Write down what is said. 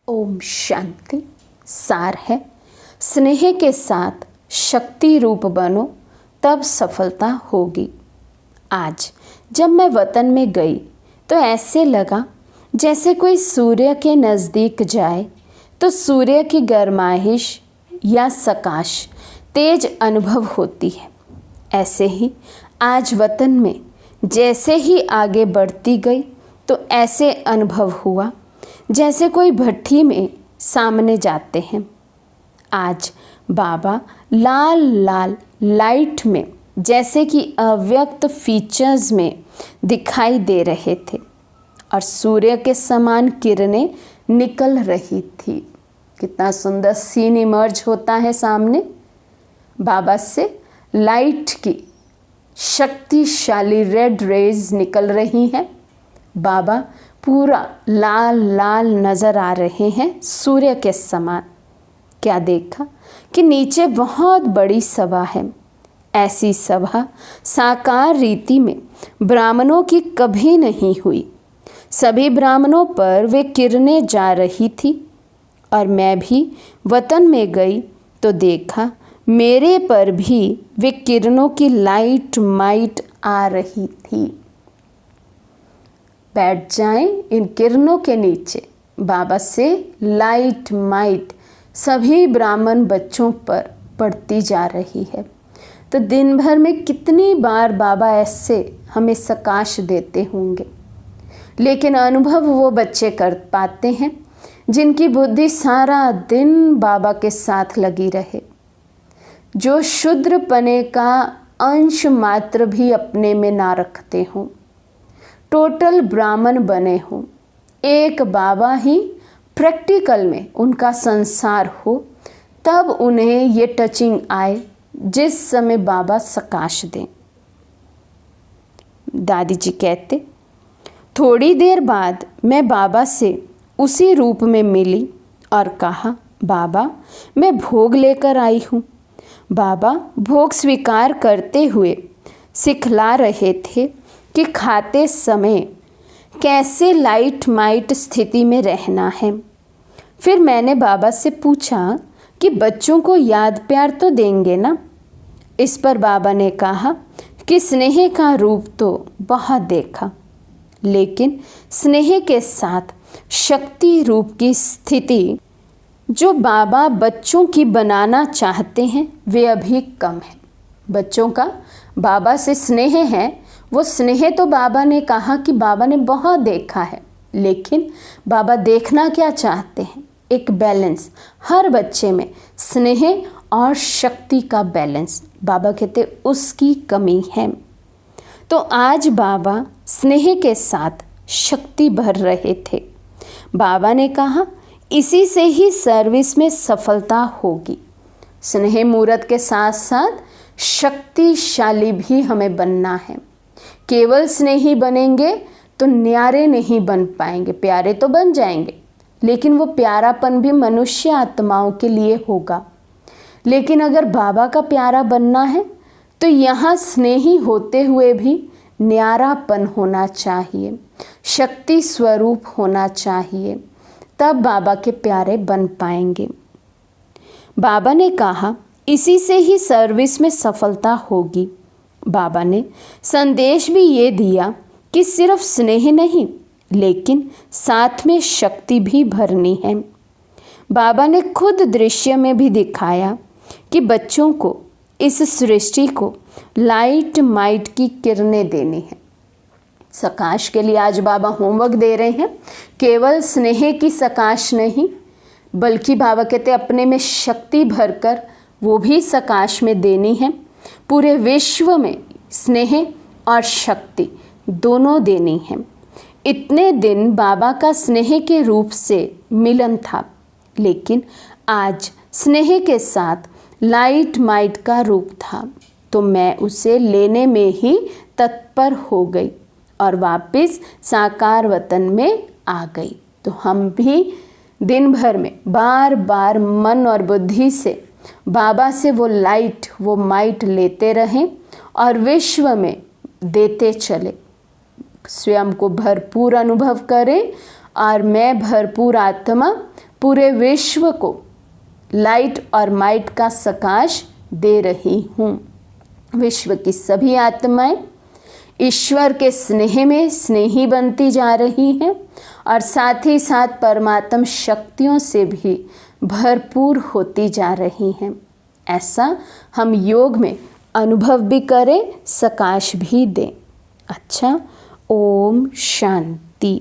ओम शांति। सार है, स्नेह के साथ शक्ति रूप बनो तब सफलता होगी। आज जब मैं वतन में गई तो ऐसे लगा जैसे कोई सूर्य के नज़दीक जाए तो सूर्य की गर्माइश या सकाश तेज अनुभव होती है। ऐसे ही आज वतन में जैसे ही आगे बढ़ती गई तो ऐसे अनुभव हुआ जैसे कोई भट्ठी में सामने जाते हैं। आज बाबा लाल लाल लाइट में जैसे कि अव्यक्त फीचर्स में दिखाई दे रहे थे और सूर्य के समान किरणें निकल रही थी। कितना सुंदर सीन इमर्ज होता है सामने। बाबा से लाइट की शक्तिशाली रेड रेज निकल रही हैं। बाबा पूरा लाल लाल नज़र आ रहे हैं सूर्य के समान। क्या देखा कि नीचे बहुत बड़ी सभा है। ऐसी सभा साकार रीति में ब्राह्मणों की कभी नहीं हुई। सभी ब्राह्मणों पर वे किरणें जा रही थी और मैं भी वतन में गई तो देखा मेरे पर भी वे किरणों की लाइट माइट आ रही थी। बैठ जाएं इन किरणों के नीचे। बाबा से लाइट माइट सभी ब्राह्मण बच्चों पर पड़ती जा रही है। तो दिन भर में कितनी बार बाबा ऐसे हमें सकाश देते होंगे, लेकिन अनुभव वो बच्चे कर पाते हैं जिनकी बुद्धि सारा दिन बाबा के साथ लगी रहे, जो शूद्रपने का अंश मात्र भी अपने में ना रखते हों, टोटल ब्राह्मण बने हों। एक बाबा ही प्रैक्टिकल में उनका संसार हो, तब उन्हें ये टचिंग आए जिस समय बाबा सकाश दें। दादी जी कहते, थोड़ी देर बाद मैं बाबा से उसी रूप में मिली और कहा, बाबा मैं भोग लेकर आई हूँ। बाबा भोग स्वीकार करते हुए सिखला रहे थे कि खाते समय कैसे लाइट माइट स्थिति में रहना है। फिर मैंने बाबा से पूछा कि बच्चों को याद प्यार तो देंगे ना। इस पर बाबा ने कहा कि स्नेह का रूप तो बहुत देखा, लेकिन स्नेह के साथ शक्ति रूप की स्थिति जो बाबा बच्चों की बनाना चाहते हैं वे अभी कम है। बच्चों का बाबा से स्नेह है, वो स्नेह तो बाबा ने कहा कि बाबा ने बहुत देखा है, लेकिन बाबा देखना क्या चाहते हैं? एक बैलेंस, हर बच्चे में स्नेह और शक्ति का बैलेंस। बाबा कहते उसकी कमी है। तो आज बाबा स्नेह के साथ शक्ति भर रहे थे। बाबा ने कहा इसी से ही सर्विस में सफलता होगी। स्नेह मूर्त के साथ साथ शक्तिशाली भी हमें बनना है। केवल स्नेही बनेंगे तो न्यारे नहीं बन पाएंगे। प्यारे तो बन जाएंगे, लेकिन वो प्यारापन भी मनुष्य आत्माओं के लिए होगा। लेकिन अगर बाबा का प्यारा बनना है तो यहाँ स्नेही होते हुए भी न्यारापन होना चाहिए, शक्ति स्वरूप होना चाहिए, तब बाबा के प्यारे बन पाएंगे। बाबा ने कहा इसी से ही सर्विस में सफलता होगी। बाबा ने संदेश भी ये दिया कि सिर्फ स्नेह नहीं, लेकिन साथ में शक्ति भी भरनी है। बाबा ने खुद दृश्य में भी दिखाया कि बच्चों को इस सृष्टि को लाइट माइट की किरणें देनी है। सकाश के लिए आज बाबा होमवर्क दे रहे हैं। केवल स्नेह की सकाश नहीं, बल्कि बाबा कहते अपने में शक्ति भरकर वो भी सकाश में देनी है। पूरे विश्व में स्नेह और शक्ति दोनों देनी है। इतने दिन बाबा का स्नेह के रूप से मिलन था, लेकिन आज स्नेह के साथ लाइट माइट का रूप था, तो मैं उसे लेने में ही तत्पर हो गई और वापस साकार वतन में आ गई। तो हम भी दिन भर में बार बार मन और बुद्धि से बाबा से वो लाइट वो माइट लेते रहें और विश्व में देते चले। स्वयं को भरपूर अनुभव करें और मैं भरपूर आत्मा पूरे विश्व को लाइट और माइट का सकाश दे रही हूँ। विश्व की सभी आत्माएं ईश्वर के स्नेह में स्नेही बनती जा रही हैं और साथ ही साथ परमात्म शक्तियों से भी भरपूर होती जा रही हैं। ऐसा हम योग में अनुभव भी करें, सकाश भी दें। अच्छा, ओम शांति।